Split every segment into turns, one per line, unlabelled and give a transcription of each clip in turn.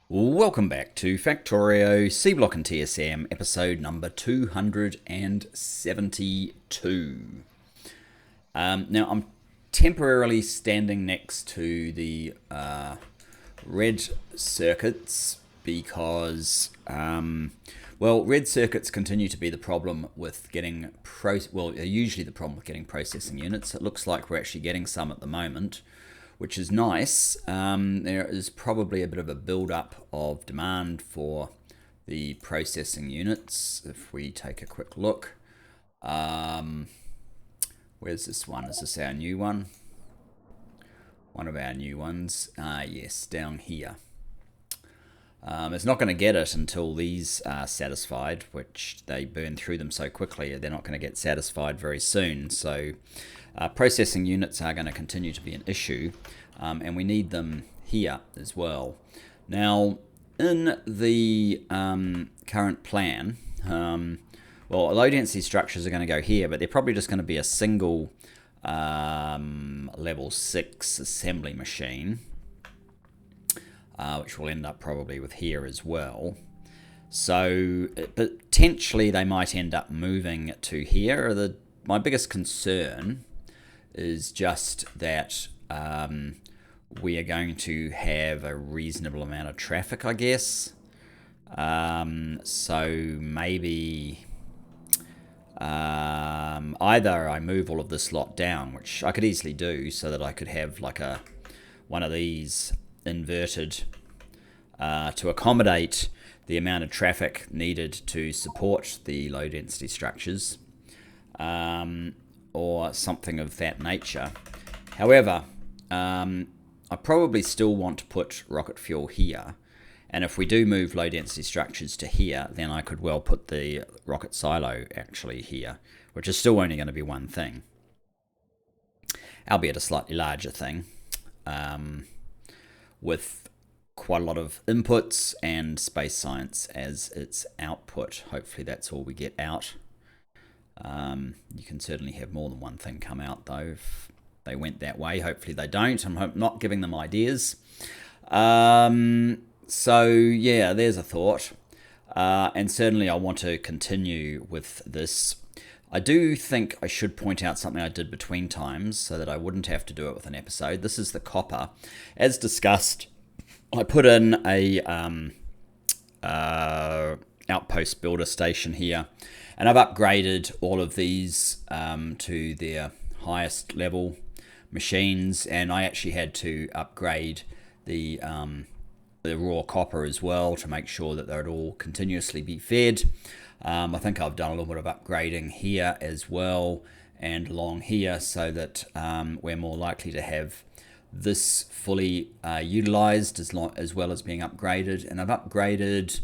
Welcome back to Factorio, Seablock and TSM, episode number 272. Now, I'm temporarily standing next to the red circuits because, red circuits continue to be the problem with getting, usually the problem with getting processing units. It looks like we're actually getting some at the moment, which is nice. There is probably a bit of a build-up of demand for the processing units. If we take a quick look, where's this one? Is this our new one? One of our new ones. Yes, down here. It's not going to get it until these are satisfied, which they burn through them so quickly. They're not going to get satisfied very soon. So processing units are going to continue to be an issue, and we need them here as well. Now, in the current plan, low density structures are going to go here, but they're probably just going to be a single level 6 assembly machine, which will end up probably with here as well. So potentially they might end up moving to here. My biggest concern is just that we are going to have a reasonable amount of traffic, I guess. So maybe either I move all of this lot down, which I could easily do, so that I could have like one of these inverted to accommodate the amount of traffic needed to support the low density structures, or something of that nature. However, I probably still want to put rocket fuel here, and if we do move low density structures to here, then I could well put the rocket silo actually here, which is still only going to be one thing, albeit a slightly larger thing, with quite a lot of inputs and space science as its output. Hopefully that's all we get out. You can certainly have more than one thing come out, though, if they went that way. Hopefully they don't. I'm not giving them ideas. So yeah, there's a thought. And certainly I want to continue with this. I do think I should point out something I did between times so that I wouldn't have to do it with an episode. This is the copper. As discussed, I put in a outpost builder station here, and I've upgraded all of these to their highest level machines, and I actually had to upgrade the raw copper as well to make sure that they'd all continuously be fed. I think I've done a little bit of upgrading here as well and along here, so that we're more likely to have this fully utilized as well as being upgraded. And I've upgraded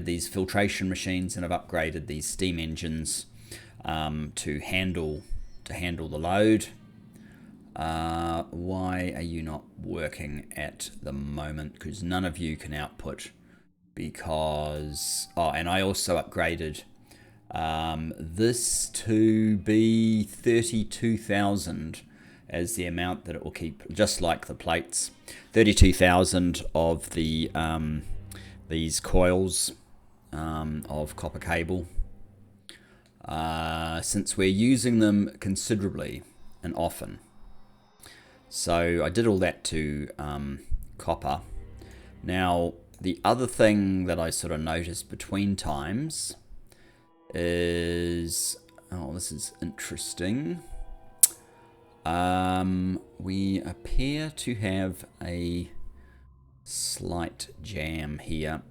these filtration machines, and I've upgraded these steam engines to handle the load. Why are you not working at the moment? Because none of you can output. Because and I also upgraded this to be 32,000 as the amount that it will keep, just like the plates. 32,000 of the these coils of copper cable, since we're using them considerably and often. So I did all that to copper. Now, the other thing that I sort of noticed between times is, this is interesting. We appear to have a slight jam here.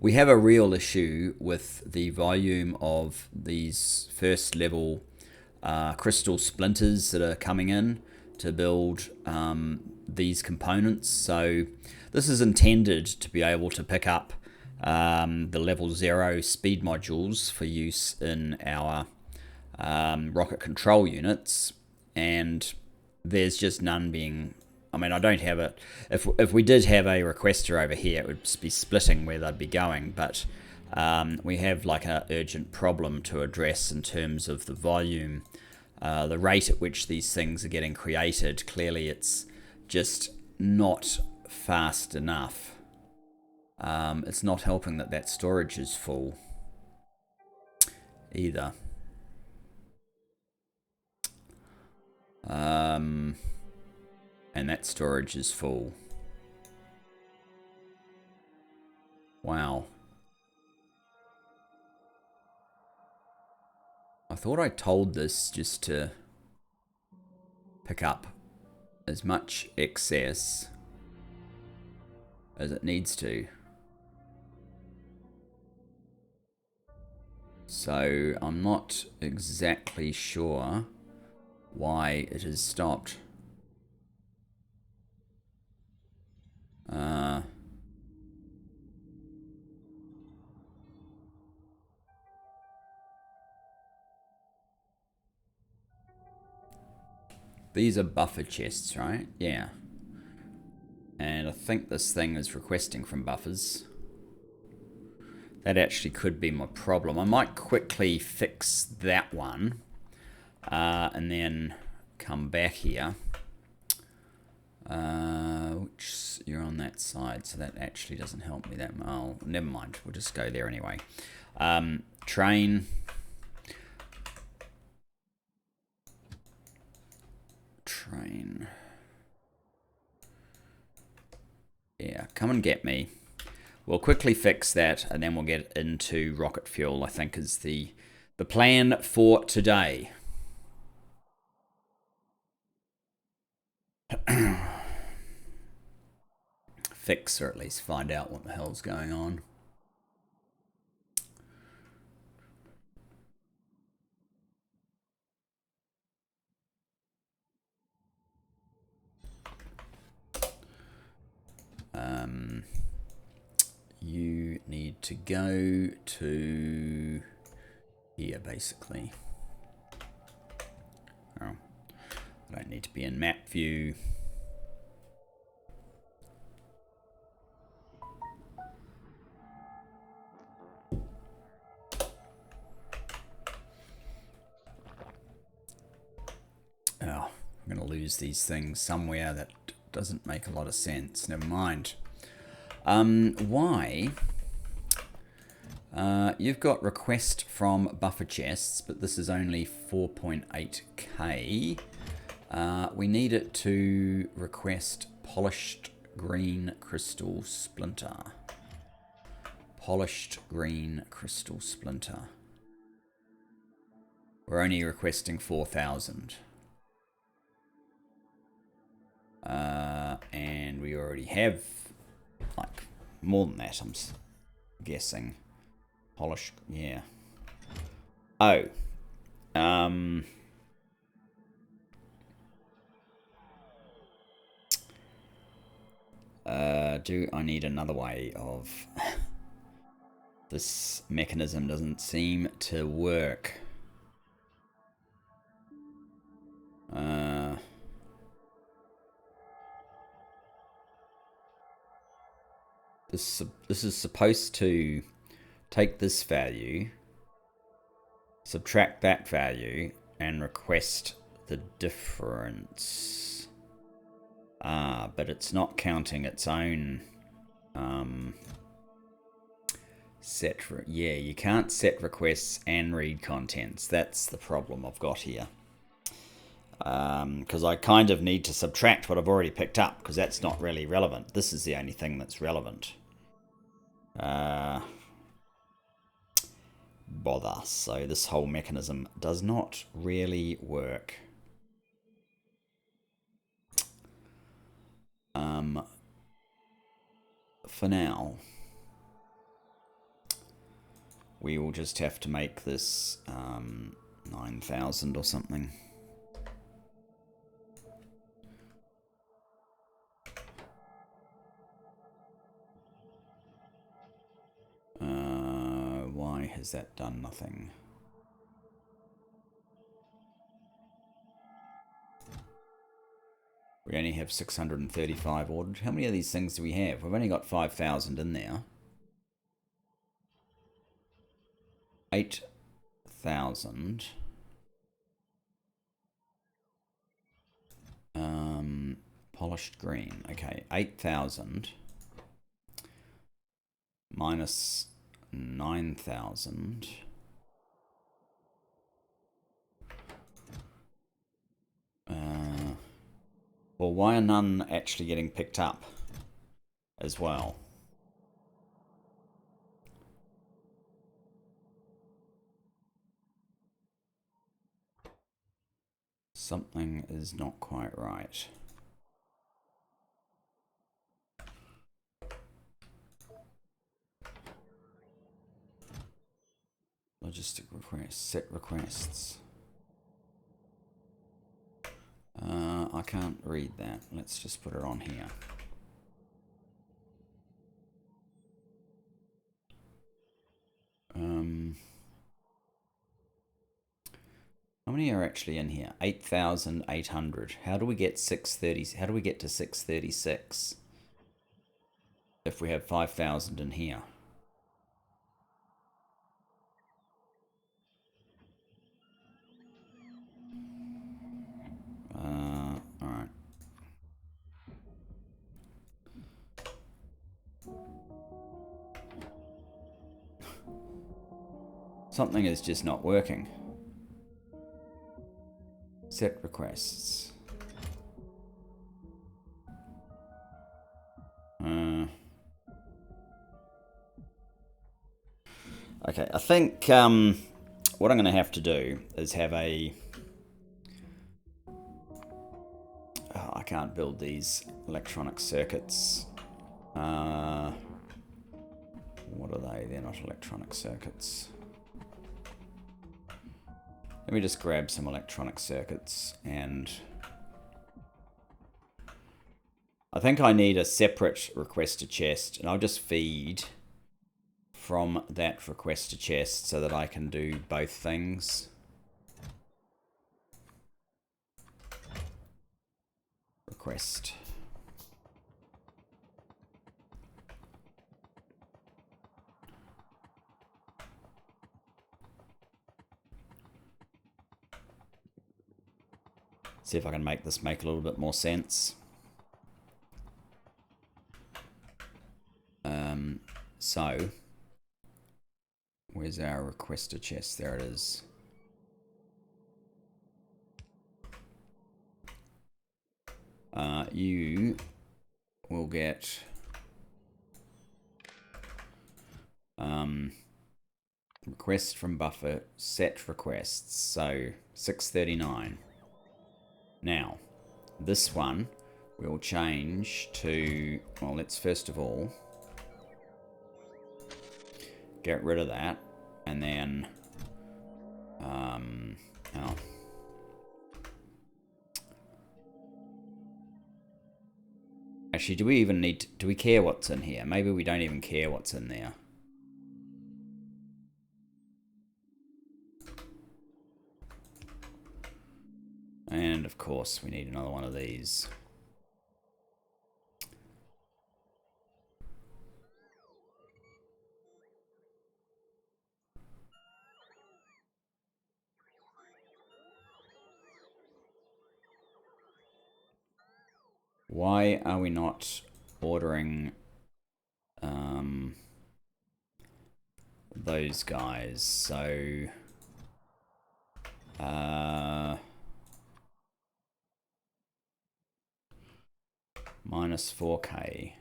We have a real issue with the volume of these first level crystal splinters that are coming in to build these components. So this is intended to be able to pick up the level 0 speed modules for use in our rocket control units, and there's just none being, I don't have it. If we did have a requester over here, it would be splitting where they'd be going, but we have like an urgent problem to address in terms of the volume, the rate at which these things are getting created. Clearly it's just not fast enough. It's not helping that that storage is full either. And that storage is full. Wow. I thought I told this just to pick up as much excess as it needs to. So I'm not exactly sure why it has stopped. These are buffer chests, right? Yeah. And I think this thing is requesting from buffers. That actually could be my problem. I might quickly fix that one. And then come back here. Which you're on that side, so that actually doesn't help me that much. Oh, never mind. We'll just go there anyway. Train. Yeah, come and get me. We'll quickly fix that, and then we'll get into rocket fuel, I think is the plan for today. Fix, or at least find out what the hell's going on. You need to go to here, basically. Oh, I don't need to be in map view. Oh, I'm going to lose these things somewhere. That doesn't make a lot of sense. Never mind. Why? You've got request from buffer chests, but this is only 4.8k. We need it to request polished green crystal splinter. Polished green crystal splinter. We're only requesting 4,000. And we already have like more than that, I'm guessing. Polish, yeah. Oh. Do I need another way of... This mechanism doesn't seem to work. This is supposed to take this value, subtract that value, and request the difference. But it's not counting its own set. Yeah, you can't set requests and read contents. That's the problem I've got here. Because I kind of need to subtract what I've already picked up, because that's not really relevant. This is the only thing that's relevant. Bother. So this whole mechanism does not really work. For now, we will just have to make this 9,000 or something. Why has that done nothing? We only have 635 ordered. How many of these things do we have? We've only got 5,000 in there. 8,000. Polished green. Okay, 8,000. minus 9,000. Well, why are none actually getting picked up as well? Something is not quite right. Logistic requests, set requests. I can't read that. Let's just put it on here. How many are actually in here? 8,800. How do we get 630? How do we get to 636 if we have 5,000 in here? All right. Something is just not working. Set requests. Okay, I think what I'm going to have to do is have a... Oh, I can't build these electronic circuits. What are they? They're not electronic circuits. Let me just grab some electronic circuits, and I think I need a separate request to chest, and I'll just feed from that request to chest so that I can do both things. Request. See if I can make this make a little bit more sense. So, where's our request to chest? There it is. You will get request from buffer, set requests, so 639. Now, this one we'll change to, well, let's first of all get rid of that, and then actually, do we even need to, do we care what's in here? Maybe we don't even care what's in there. And of course we need another one of these. Why are we not ordering those guys? So minus 4K.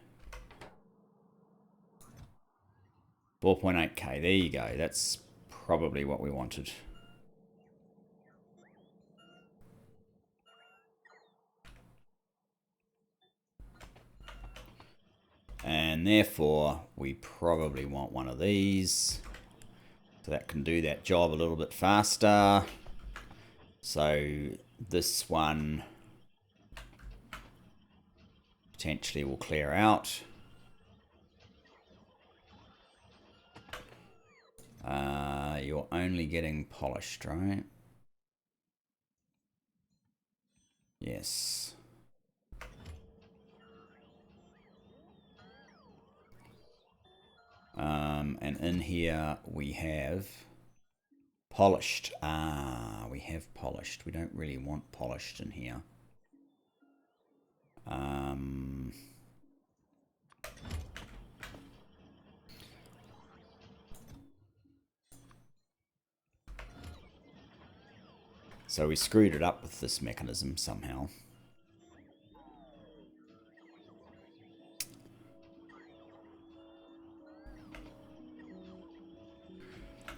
4.8K. There you go. That's probably what we wanted. And therefore, we probably want one of these. So that can do that job a little bit faster. So this one potentially will clear out. You're only getting polished, right? Yes. And in here we have polished. We have polished. We don't really want polished in here. So we screwed it up with this mechanism somehow.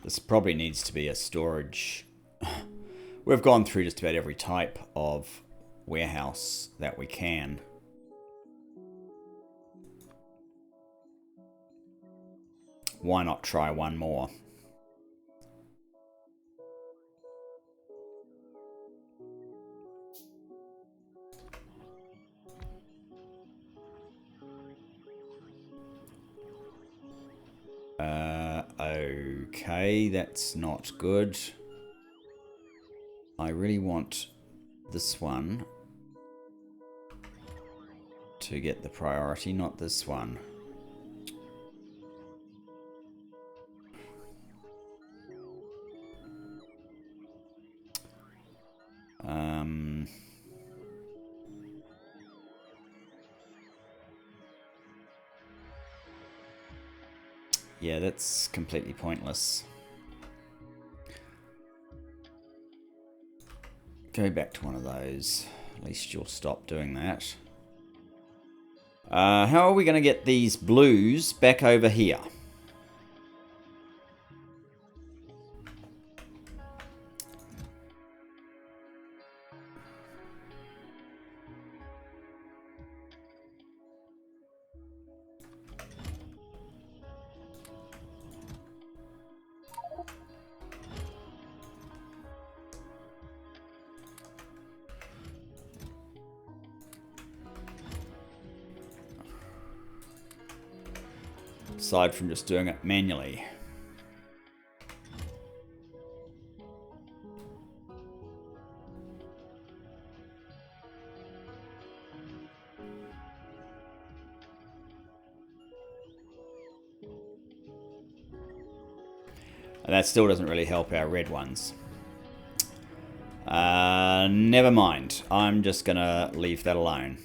This probably needs to be a storage. We've gone through just about every type of warehouse that we can. Why not try one more? Okay, that's not good. I really want this one to get the priority, not this one. Yeah, that's completely pointless. Go back to one of those. At least you'll stop doing that. How are we going to get these blues back over here? Aside from just doing it manually. And that still doesn't really help our red ones. Never mind. I'm just going to leave that alone.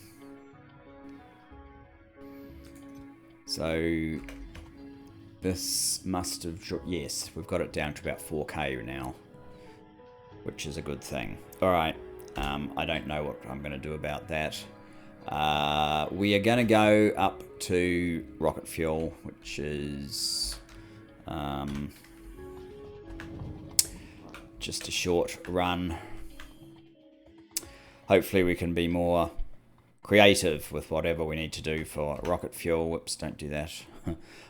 So this must have... Yes, we've got it down to about 4K now, which is a good thing. All right. I don't know what I'm going to do about that. We are going to go up to rocket fuel, which is... just a short run. Hopefully we can be more creative with whatever we need to do for rocket fuel. Whoops, don't do that.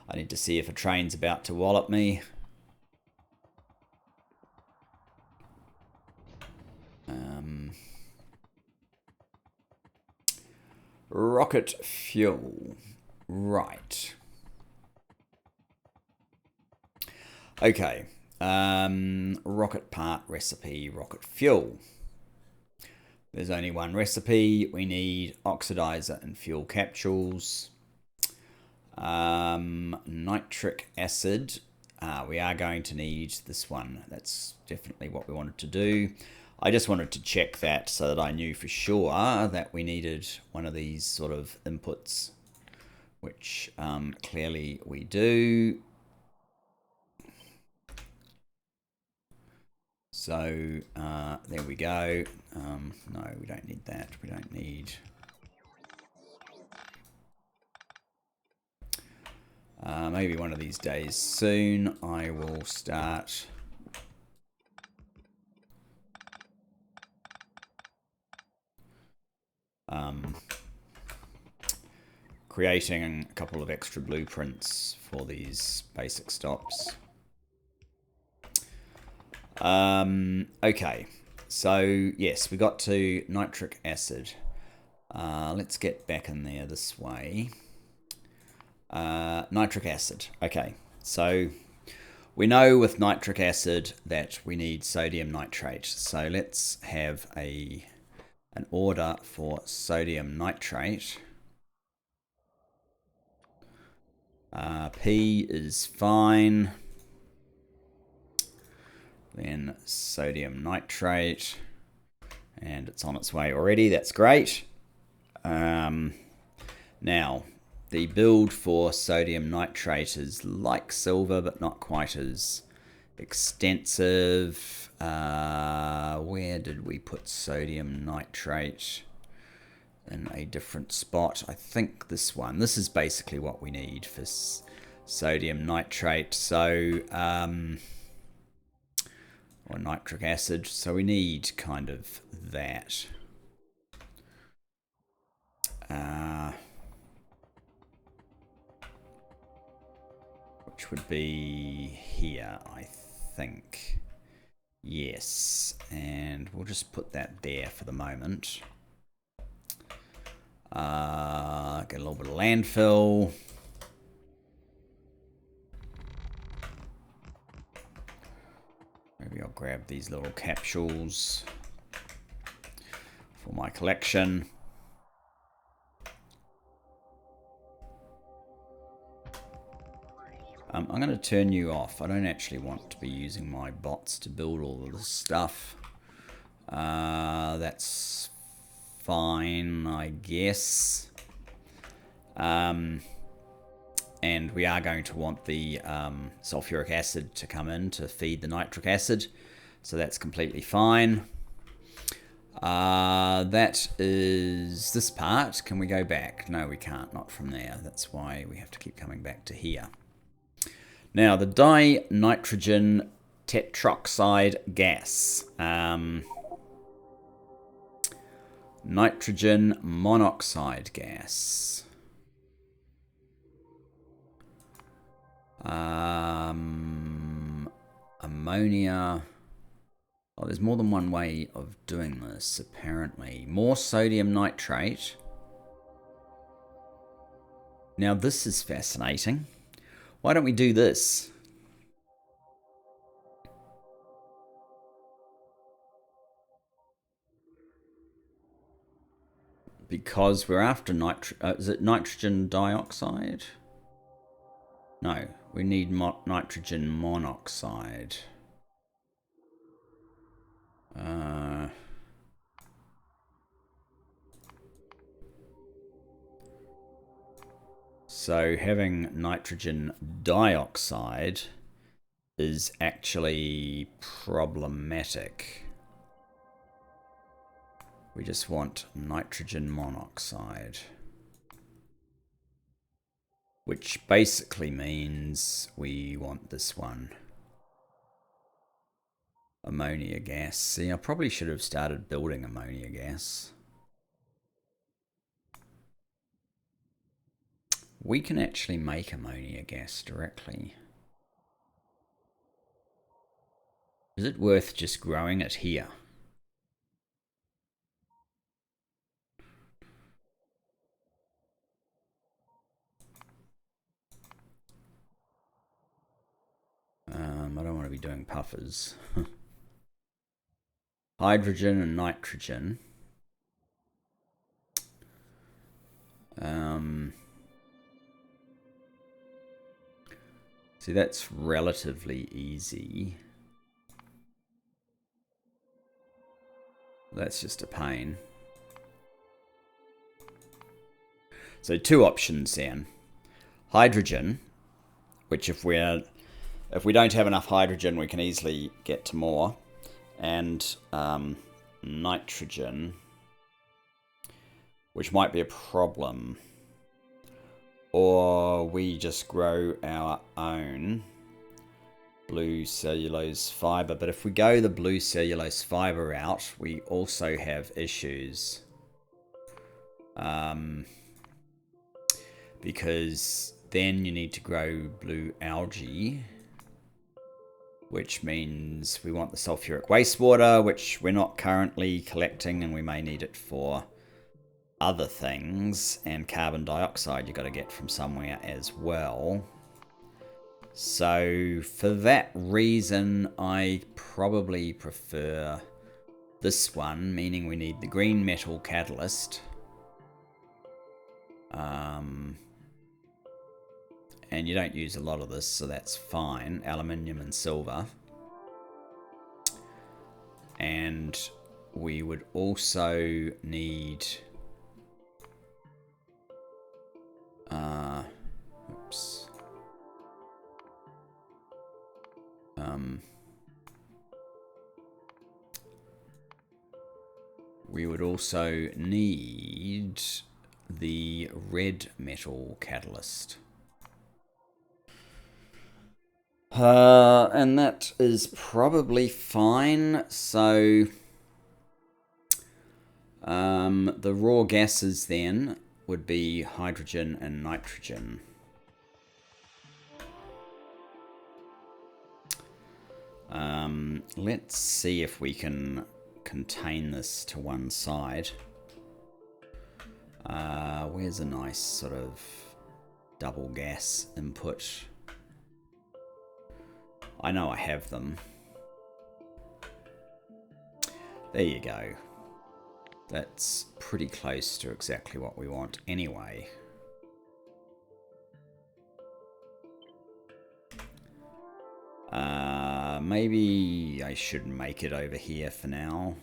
I need to see if a train's about to wallop me. Rocket fuel. Right. Okay. Rocket part recipe, rocket fuel. There's only one recipe. We need oxidizer and fuel capsules. Nitric acid. We are going to need this one. That's definitely what we wanted to do. I just wanted to check that so that I knew for sure that we needed one of these sort of inputs, which clearly we do. So there we go. No, we don't need that. We don't need... maybe one of these days soon I will start creating a couple of extra blueprints for these basic stops. Okay, so yes, we got to nitric acid. Let's get back in there this way. Nitric acid. Okay, so we know with nitric acid that we need sodium nitrate. So let's have an order for sodium nitrate. P is fine. Then sodium nitrate, and it's on its way already. That's great. Now, the build for sodium nitrate is like silver, but not quite as extensive. Where did we put sodium nitrate? In a different spot. I think this one. This is basically what we need for sodium nitrate. So, or nitric acid. So we need kind of that. Which would be here, I think. Yes, and we'll just put that there for the moment. Get a little bit of landfill. Maybe I'll grab these little capsules for my collection. I'm going to turn you off. I don't actually want to be using my bots to build all of this stuff. That's fine, I guess. And we are going to want the sulfuric acid to come in to feed the nitric acid. So that's completely fine. That is this part. Can we go back? No, we can't. Not from there. That's why we have to keep coming back to here. Now, the dinitrogen tetroxide gas. Nitrogen monoxide gas. Ammonia. Oh, there's more than one way of doing this, apparently. More sodium nitrate. Now, this is fascinating. Why don't we do this? Because we're after is it nitrogen dioxide? No, we need nitrogen monoxide. So having nitrogen dioxide is actually problematic. We just want nitrogen monoxide. Which basically means we want this one. Ammonia gas. See, I probably should have started building ammonia gas. We can actually make ammonia gas directly. Is it worth just growing it here? I don't want to be doing puffers. Hydrogen and nitrogen. See, that's relatively easy. That's just a pain. So 2 options then. Hydrogen, which if we don't have enough hydrogen, we can easily get to more. And nitrogen, which might be a problem. Or we just grow our own blue cellulose fiber. But if we go the blue cellulose fiber route, we also have issues. Because then you need to grow blue algae, which means we want the sulfuric wastewater, which we're not currently collecting, and we may need it for other things. And carbon dioxide you got to get from somewhere as well. So for that reason, I probably prefer this one, meaning we need the green metal catalyst. And you don't use a lot of this, so that's fine. Aluminium and silver. And we would also need... oops. We would also need the red metal catalyst. And that is probably fine. So the raw gases then would be hydrogen and nitrogen. Let's see if we can contain this to one side. Where's a nice sort of double gas input? I know I have them. There you go. That's pretty close to exactly what we want anyway. Maybe I should make it over here for now.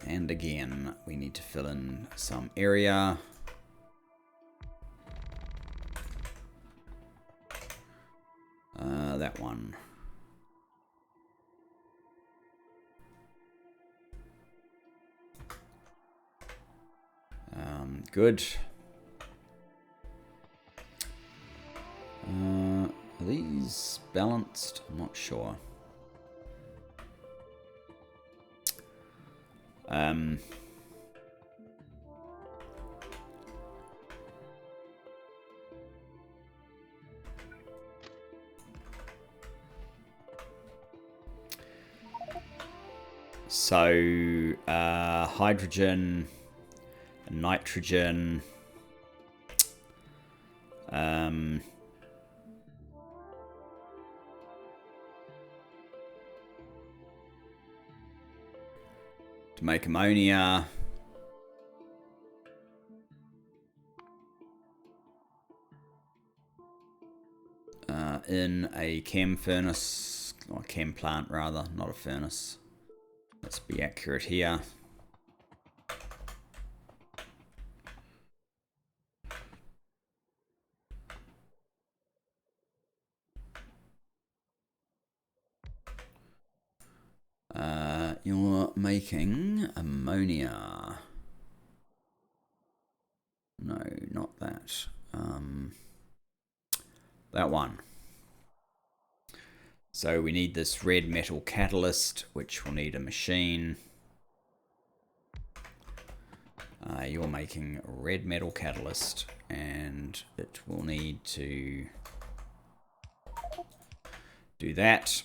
And again, we need to fill in some area. That one. Good. Are these balanced? I'm not sure. So, hydrogen, nitrogen, to make ammonia, in a chem furnace, or chem plant rather, not a furnace. Let's be accurate here. You're making ammonia. No, not that. That one. So we need this red metal catalyst, which will need a machine. You're making red metal catalyst, and it will need to do that.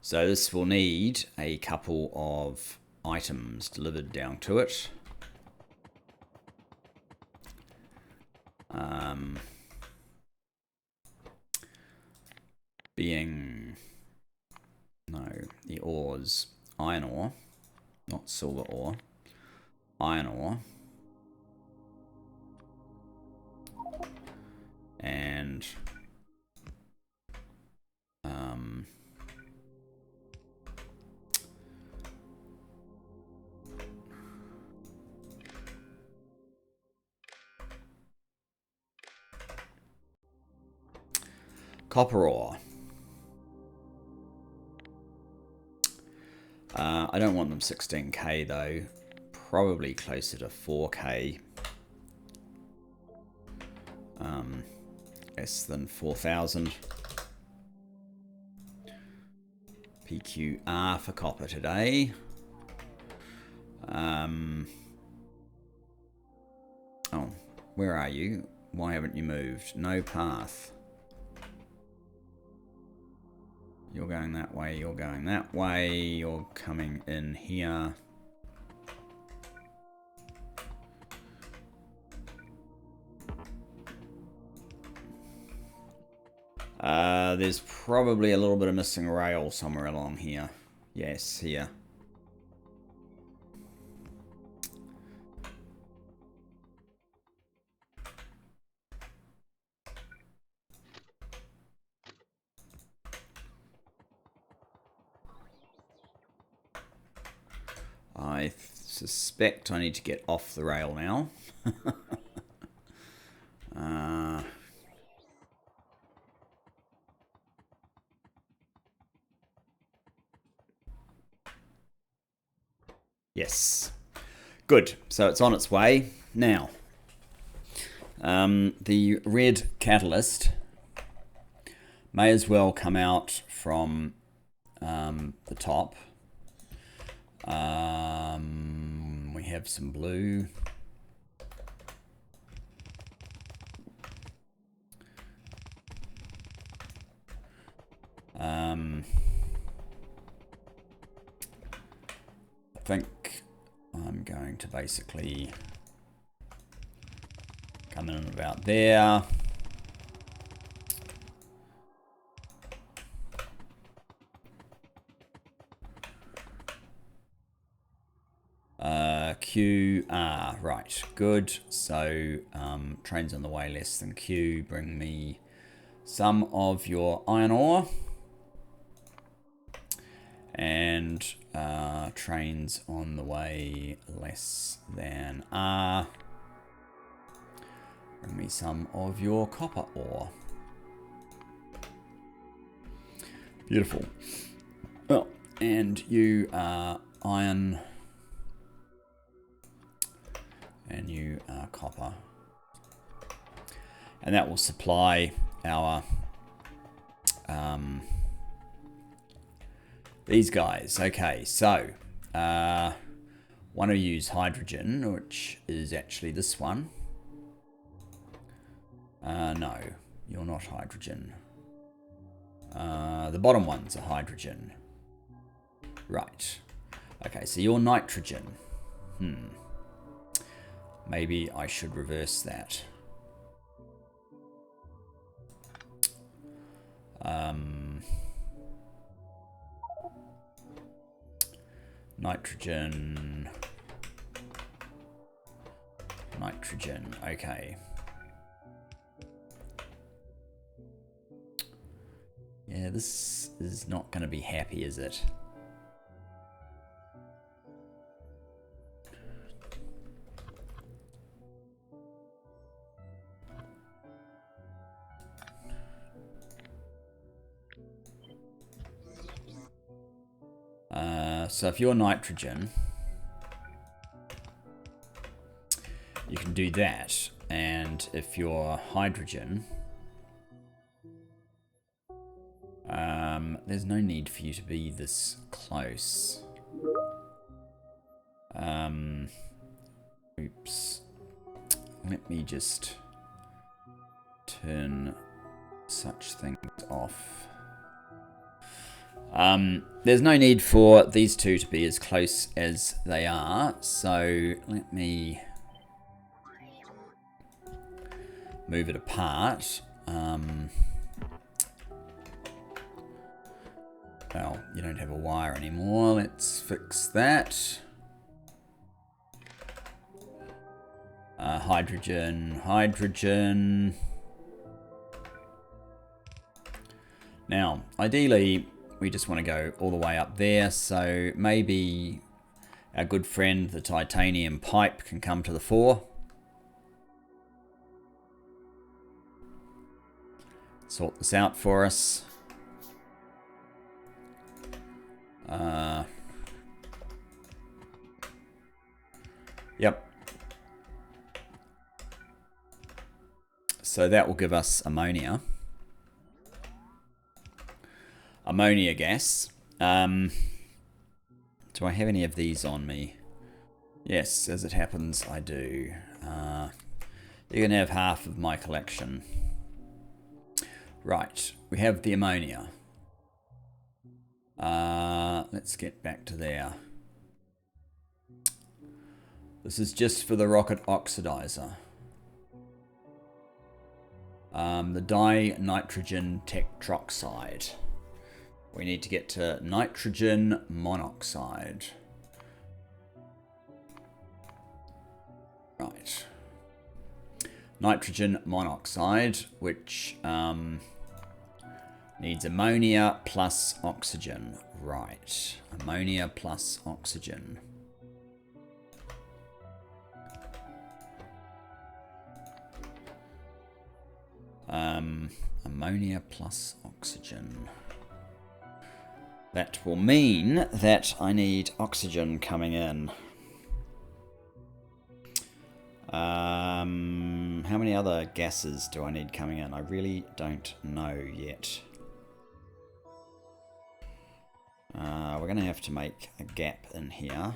So this will need a couple of items delivered down to it. Being, no, the ores, iron ore, not silver ore, iron ore, and copper ore. I don't want them 16k though, probably closer to 4k. Less than 4,000. PQR for copper today. Oh, where are you? Why haven't you moved? No path. You're going that way, you're going that way, you're coming in here. There's probably a little bit of missing rail somewhere along here. Yes, here. I suspect I need to get off the rail now. Yes. Good. So it's on its way. Now, the red catalyst may as well come out from the top. We have some blue. I think I'm going to basically come in about there. QR, right, good. So trains on the way less than Q, bring me some of your iron ore. And trains on the way less than R, bring me some of your copper ore. Beautiful. Well, and you are iron. And you are copper. And that will supply our these guys. Okay, so want to use hydrogen, which is actually this one. No, you're not hydrogen. The bottom one's a hydrogen. Right. Okay, so you're nitrogen. Maybe I should reverse that. Nitrogen. Nitrogen. Okay. Yeah, this is not going to be happy, is it? So if you're nitrogen, you can do that. And if you're hydrogen, there's no need for you to be this close. Oops. Let me just turn such things off. There's no need for these two to be as close as they are, so let me move it apart. Well, you don't have a wire anymore. Let's fix that. Hydrogen, hydrogen. Now, ideally, we just want to go all the way up there, so maybe our good friend, the titanium pipe, can come to the fore. Sort this out for us. Yep. So that will give us ammonia. Ammonia gas. Do I have any of these on me? Yes, as it happens, I do. You can have half of my collection. Right, we have the ammonia. Let's get back to there. This is just for the rocket oxidizer. The dinitrogen tetroxide. We need to get to nitrogen monoxide. Right. Nitrogen monoxide, which needs ammonia plus oxygen. Right. Ammonia plus oxygen. Ammonia plus oxygen. That will mean that I need oxygen coming in. How many other gases do I need coming in? I really don't know yet. We're going to have to make a gap in here.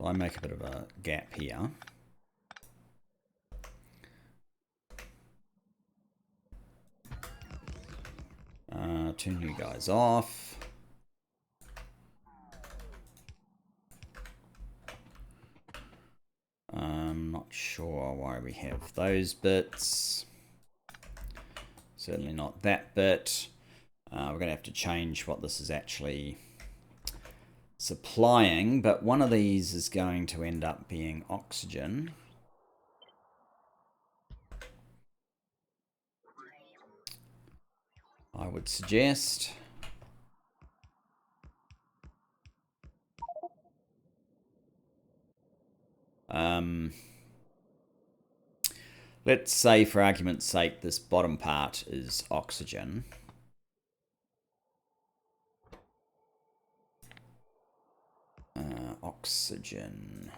I make a bit of a gap here. Turn you guys off. I'm not sure why we have those bits. Certainly not that bit. We're going to have to change what this is actually supplying, but one of these is going to end up being oxygen. I would suggest. Let's say, for argument's sake, this bottom part is oxygen. Oxygen.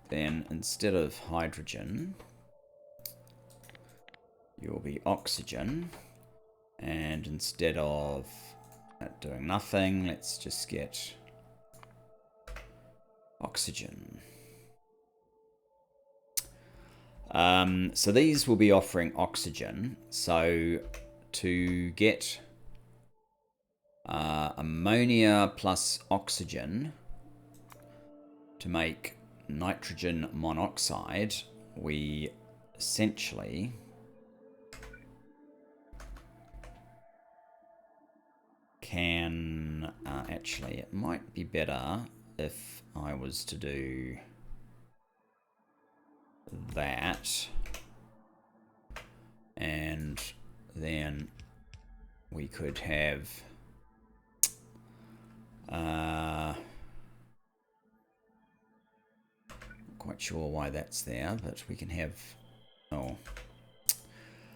Then instead of hydrogen, you'll be oxygen. And instead of doing nothing, let's just get oxygen. So these will be offering oxygen. So to get ammonia plus oxygen to make nitrogen monoxide, we essentially can actually, it might be better if I was to do that, and then we could have not quite sure why that's there, but we can have, oh,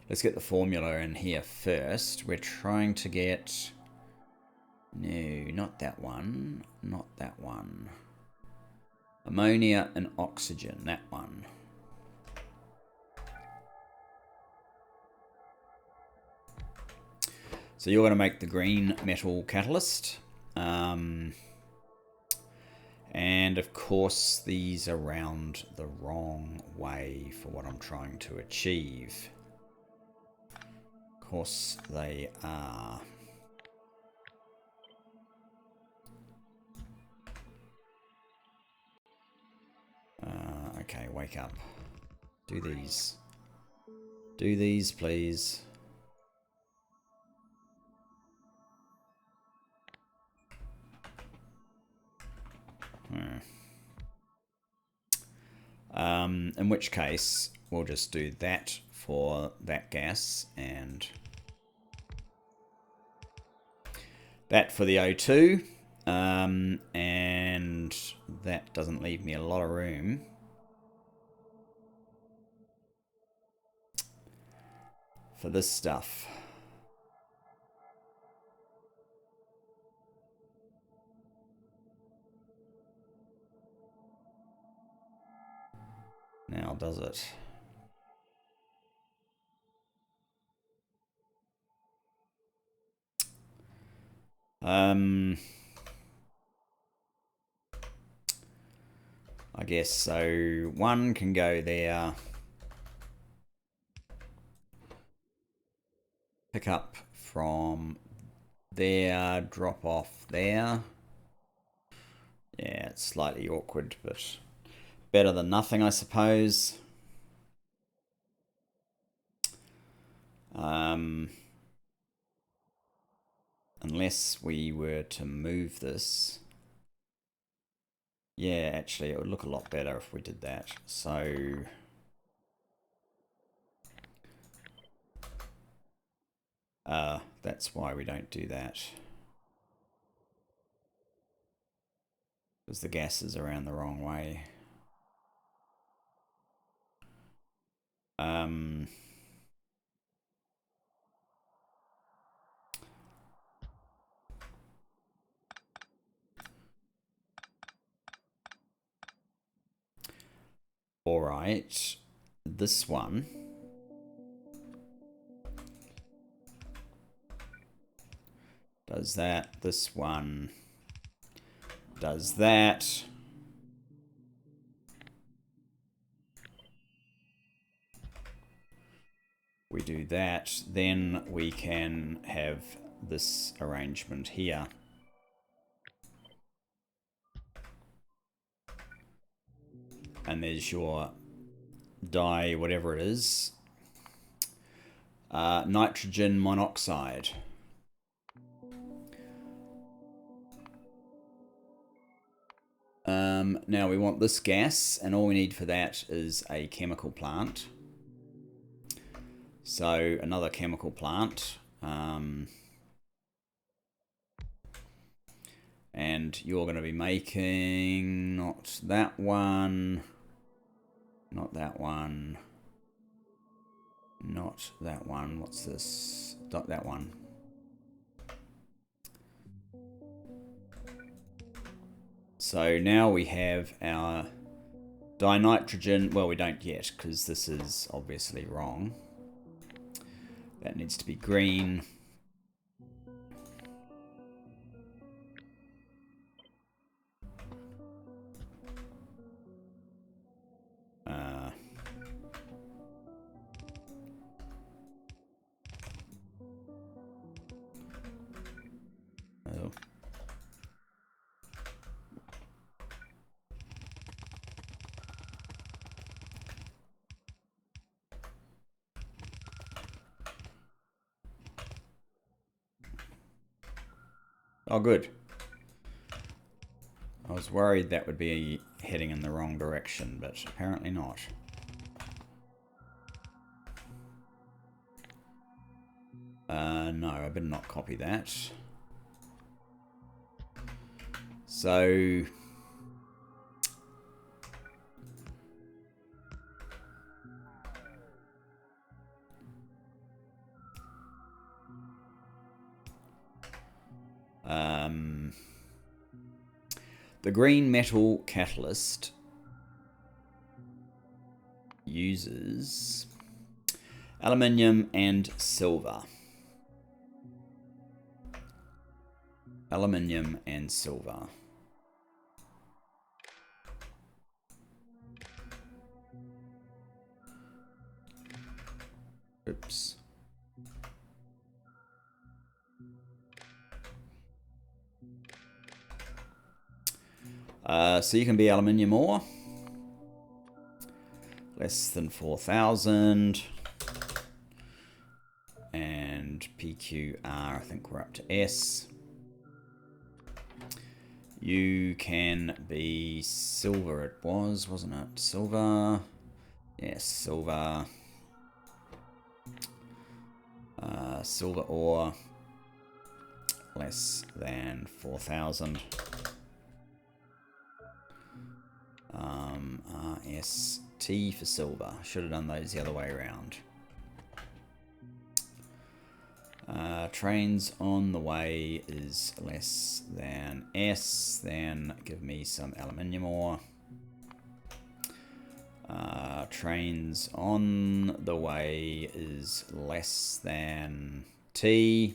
let's get the formula in here first. We're trying to get, no, not that one, not that one. Ammonia and oxygen, that one. So you're going to make the green metal catalyst. And of course, these are round the wrong way for what I'm trying to achieve. Of course, they are. Okay, wake up. Do these. Do these, please. In which case, we'll just do that for that gas and that for the O2. And that doesn't leave me a lot of room. For this stuff. Now, does it? I guess so. One can go there. Pick up from there, drop off there. it's slightly awkward, but better than nothing, I suppose. Unless we were to move this. Yeah, actually, it would look a lot better if we did that. So that's why we don't do that. Because the gas is around the wrong way. All right, this one does that. This one does that. We do that, then we can have this arrangement here. And there's your dye, whatever it is. Nitrogen monoxide. Now we want this gas, and all we need for that is a chemical plant. So another chemical plant. And you're going to be making not that one, not that one, not that one. What's this? Not that one. So now we have our dinitrogen. Well, we don't yet because this is obviously wrong. That needs to be green. Oh, good. I was worried that would be heading in the wrong direction, but apparently not. No, I better not copy that. So... the green metal catalyst uses aluminium and silver. Aluminium and silver. Oops. So you can be aluminium ore. Less than 4,000. And PQR, I think we're up to S. You can be silver, it was, wasn't it? Silver. Yes, silver. Silver ore. Less than 4,000. RST for silver. Should have done those the other way around. Trains on the way is less than S. Then give me some aluminium ore. Trains on the way is less than T.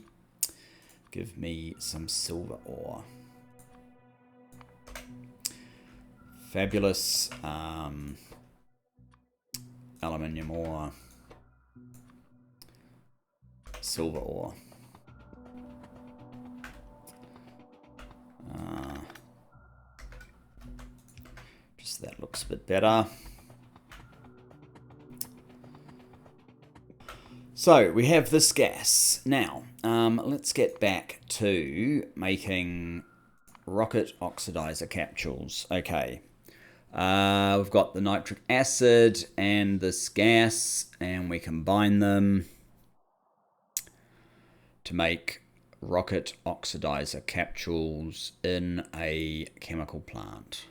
Give me some silver ore. Fabulous. Aluminium ore. Silver ore. looks a bit better. So we have this gas. Now, let's get back to making rocket oxidizer capsules. Okay. We've got the nitric acid and this gas, and we combine them to make rocket oxidizer capsules in a chemical plant.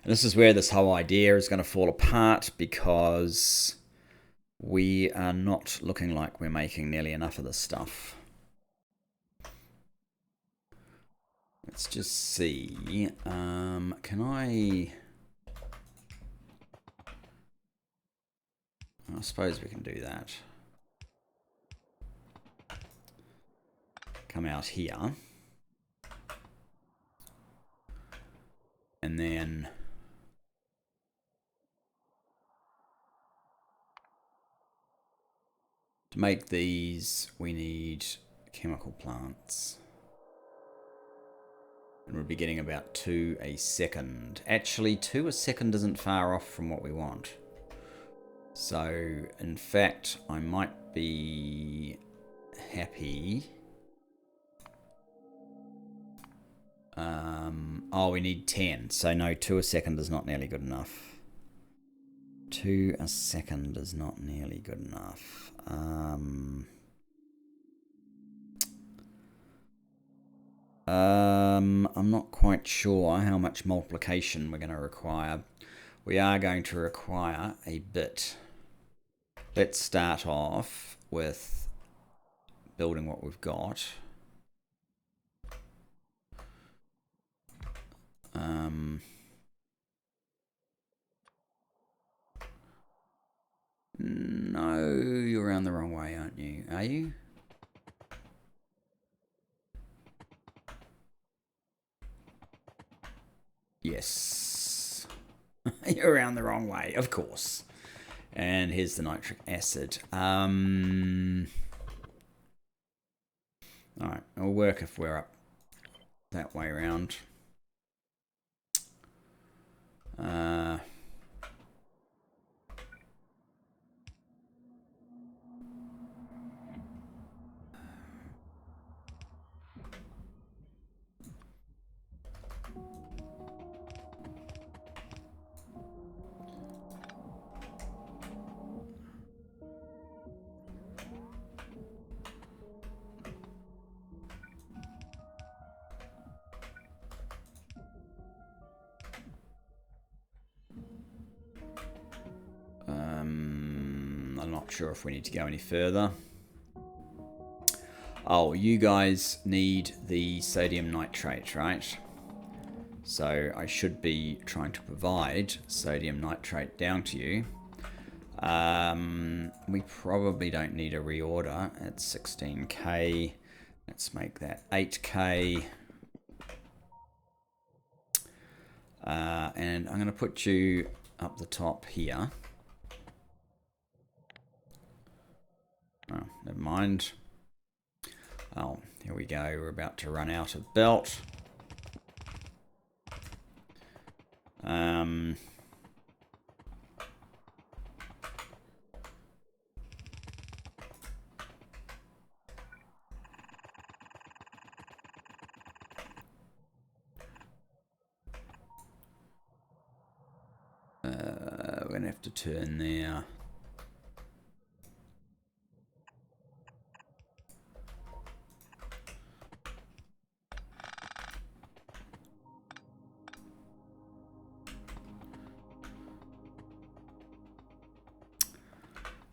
And this is where this whole idea is going to fall apart, because we are not looking like we're making nearly enough of this stuff. Let's just see. Can I suppose we can do that. Come out here. And then to make these, we need chemical plants. And we'll be getting about 2 a second. Actually, 2 a second isn't far off from what we want. So, in fact, I might be happy. Oh, we need 10. So, no, 2 a second is not nearly good enough. 2 a second is not nearly good enough. I'm not quite sure how much multiplication we're going to require. We are going to require a bit. Let's start off with building what we've got. No, you're around the wrong way, aren't you? Are you? Yes. You're around the wrong way, of course. And here's the nitric acid. Alright, it'll work if we're up that way around. I'm not sure if we need to go any further. Oh, you guys need the sodium nitrate, right? So I should be trying to provide sodium nitrate down to you. We probably don't need a reorder at 16k. Let's make that 8k. And I'm going to put you up the top here. Oh, never mind. Oh, here we go. We're about to run out of belt. We're going to have to turn there.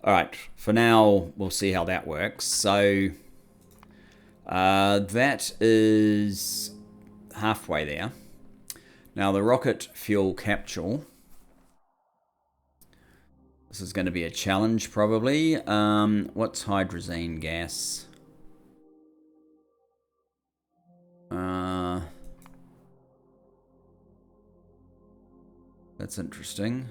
All right, for now, we'll see how that works. So that is halfway there. Now the rocket fuel capsule. This is going to be a challenge, probably. What's hydrazine gas? That's interesting.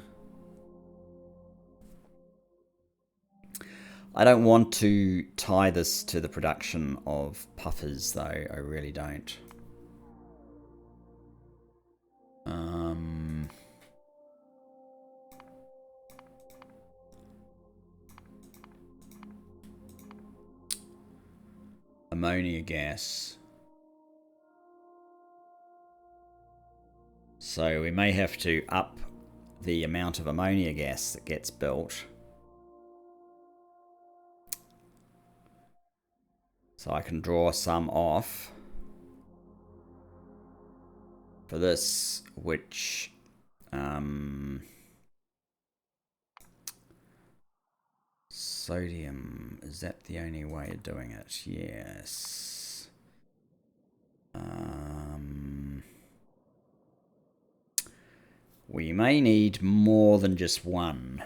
I don't want to tie this to the production of puffers, though. I really don't. Ammonia gas. So we may have to up the amount of ammonia gas that gets built. So I can draw some off for this, which sodium, is that the only way of doing it? Yes. We may need more than just one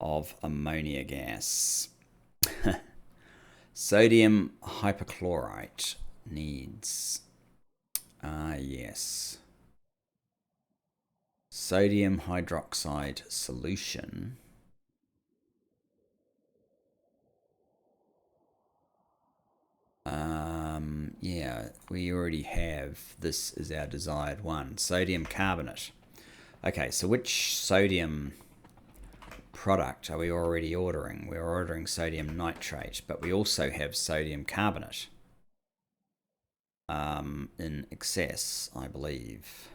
of ammonia gas. Sodium hypochlorite needs, yes. Sodium hydroxide solution. Yeah, we already have, this is our desired one, sodium carbonate. Okay, so which sodium product are we already ordering? We're ordering sodium nitrate, but we also have sodium carbonate in excess, I believe.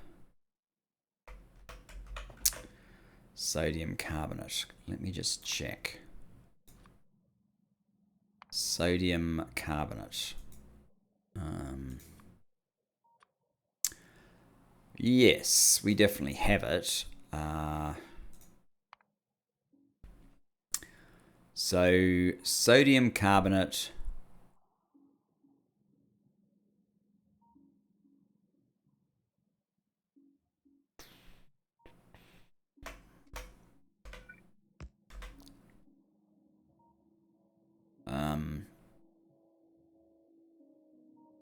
Sodium carbonate. Let me just check. Sodium carbonate. Yes, we definitely have it. So sodium carbonate.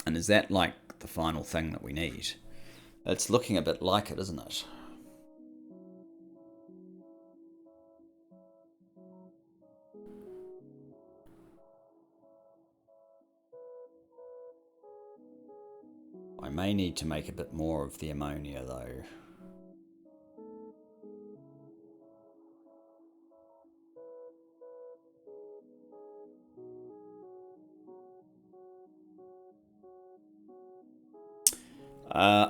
And is that like the final thing that we need? It's looking a bit like it, isn't it? I may need to make a bit more of the ammonia though.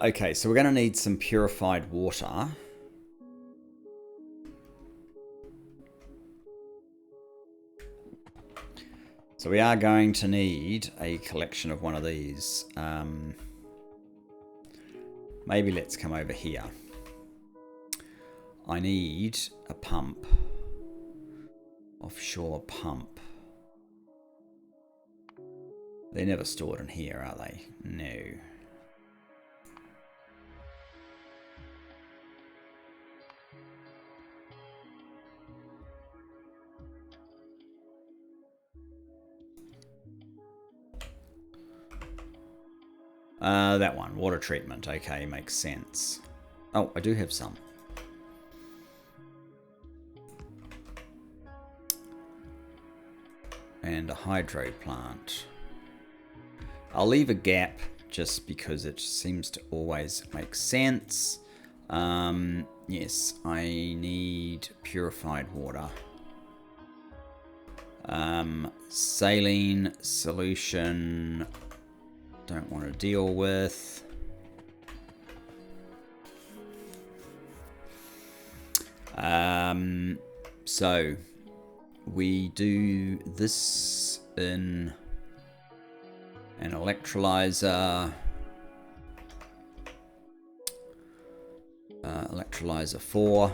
Okay, so we're going to need some purified water. So we are going to need a collection of one of these. Maybe let's come over here. I need a pump. Offshore pump. They're never stored in here, are they? No. That one, water treatment. Okay, makes sense. Oh, I do have some. And a hydro plant. I'll leave a gap just because it seems to always make sense. Yes, I need purified water. Saline solution. Don't want to deal with. So we do this in an electrolyzer. Electrolyzer 4.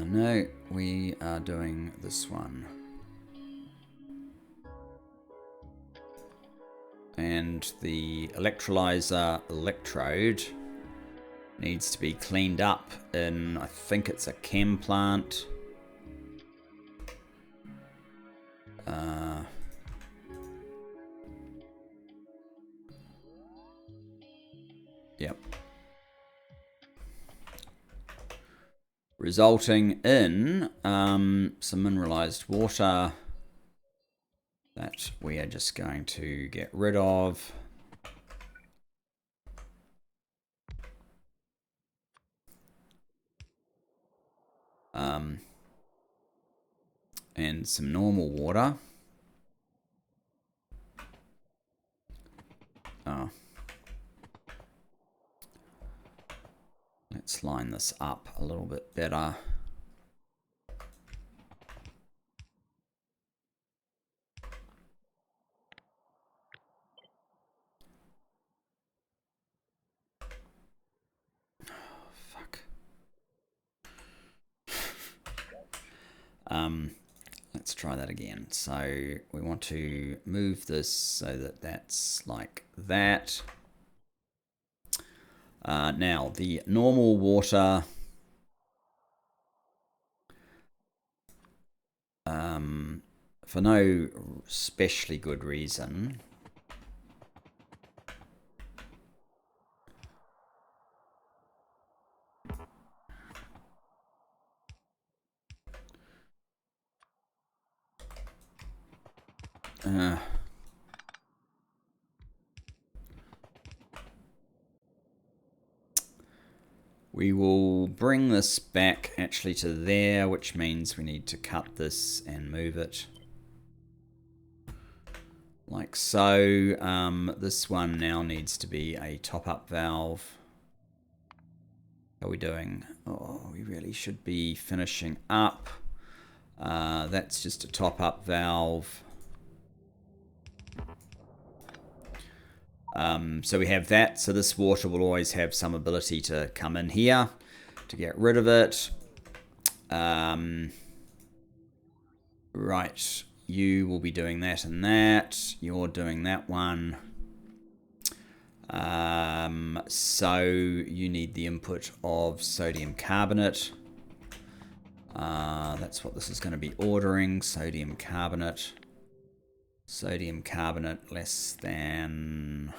No, we are doing this one. And the electrolyzer electrode needs to be cleaned up in, I think it's a chem plant. Yep. Resulting in some mineralized water that we are just going to get rid of. And some normal water. Oh. Let's line this up a little bit better. Let's try that again. So we want to move this so that that's like that. Now the normal water, for no especially good reason, we will bring this back actually to there, which means we need to cut this and move it like so. This one now needs to be a top-up valve. How are we doing? Oh, we really should be finishing up. That's just a top-up valve. So we have that. So this water will always have some ability to come in here to get rid of it. Right, you will be doing that and that. You're doing that one. So you need the input of sodium carbonate. That's what this is going to be ordering. Sodium carbonate. Sodium carbonate less than...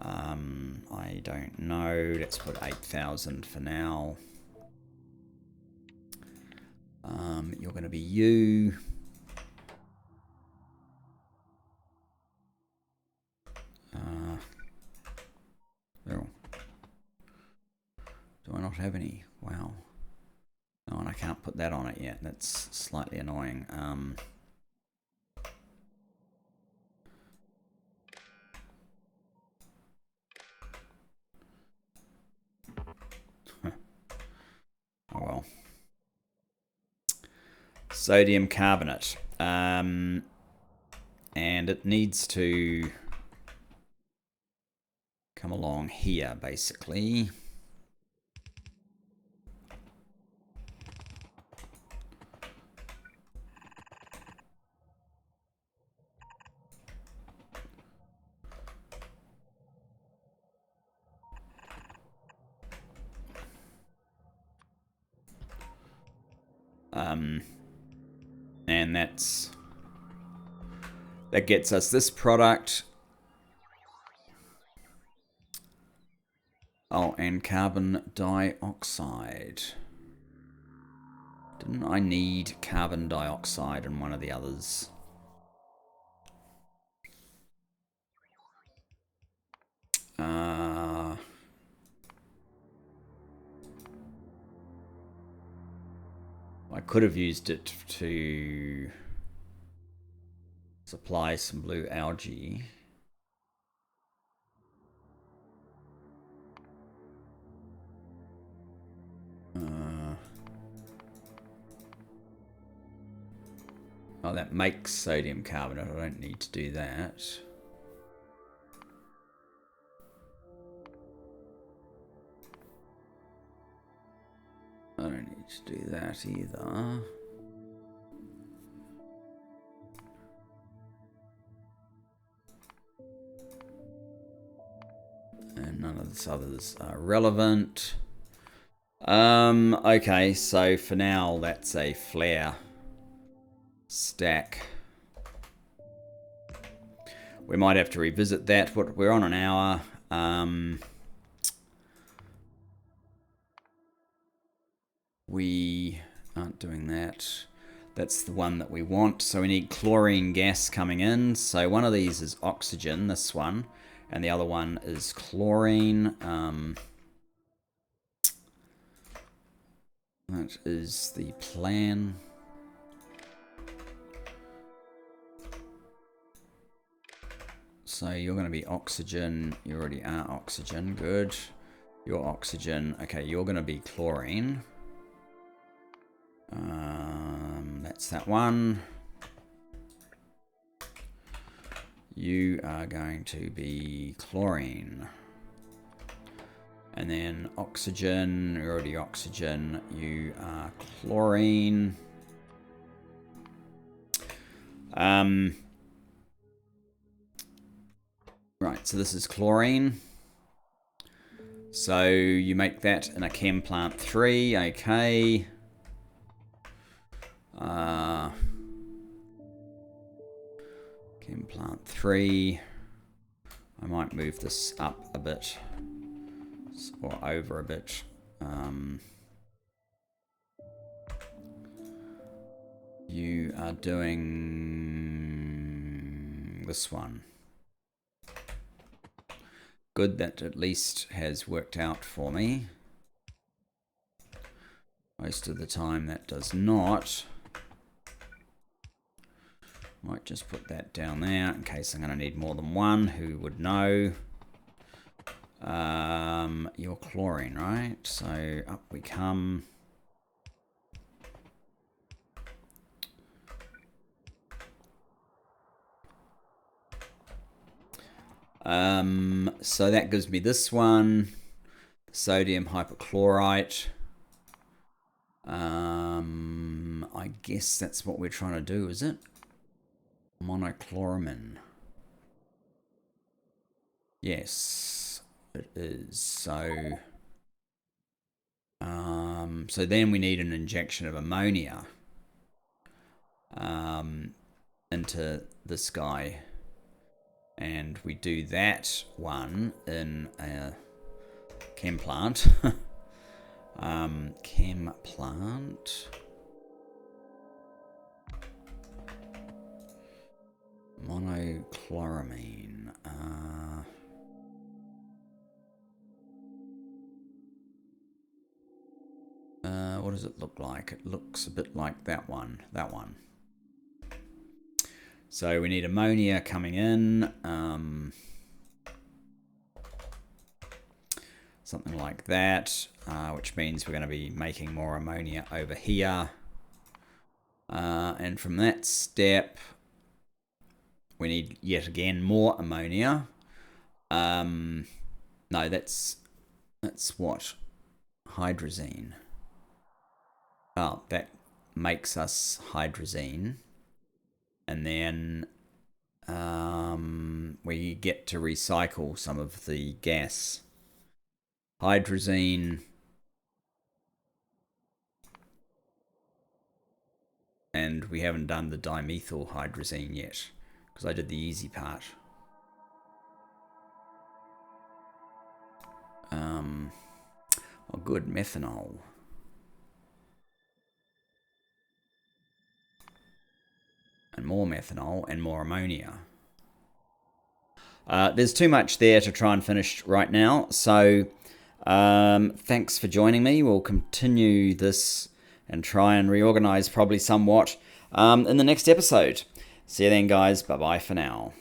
I don't know. Let's put 8,000 for now. You're going to be you. Oh. Do I not have any? Wow. Oh, and I can't put that on it yet. That's slightly annoying. Oh well. Sodium carbonate. And it needs to come along here, basically. And that gets us this product. Oh, and carbon dioxide. Didn't I need carbon dioxide in one of the others? I could have used it to supply some blue algae. Oh, that makes sodium carbonate. I don't need to do that. I don't need to do that either. And none of the others are relevant. Okay, so for now that's a flare stack. We might have to revisit that. We're on an hour. We aren't doing that. That's the one that we want. So we need chlorine gas coming in. So one of these is oxygen, this one, and the other one is chlorine. That is the plan. So you're going to be oxygen. You already are oxygen. Good. You're oxygen. Okay, you're going to be chlorine. That's that one. You are going to be chlorine. And then oxygen. You're already oxygen. You are chlorine. Right, so this is chlorine. So you make that in a chem plant 3, okay. Chem plant 3. I might move this up a bit, or over a bit. You are doing this one. Good, that at least has worked out for me. Most of the time that does not. Might just put that down there in case I'm going to need more than one. Who would know? You're chlorine, right? So up we come. So that gives me this one, sodium hypochlorite. I guess that's what we're trying to do, is it? Monochloramine. Yes, it is. So, so then we need an injection of ammonia into this guy. And we do that one in a chem plant. Chem plant. Monochloramine. What does it look like? It looks a bit like that one. That one. So we need ammonia coming in. Something like that, which means we're going to be making more ammonia over here. And from that step, we need yet again more ammonia. No, that's what? Hydrazine. Oh, that makes us hydrazine. And then we get to recycle some of the gas. Hydrazine. And we haven't done the dimethyl hydrazine yet, because I did the easy part. Oh, good, methanol. And more methanol and more ammonia. There's too much there to try and finish right now. So thanks for joining me. We'll continue this and try and reorganize probably somewhat in the next episode. See you then, guys. Bye-bye for now.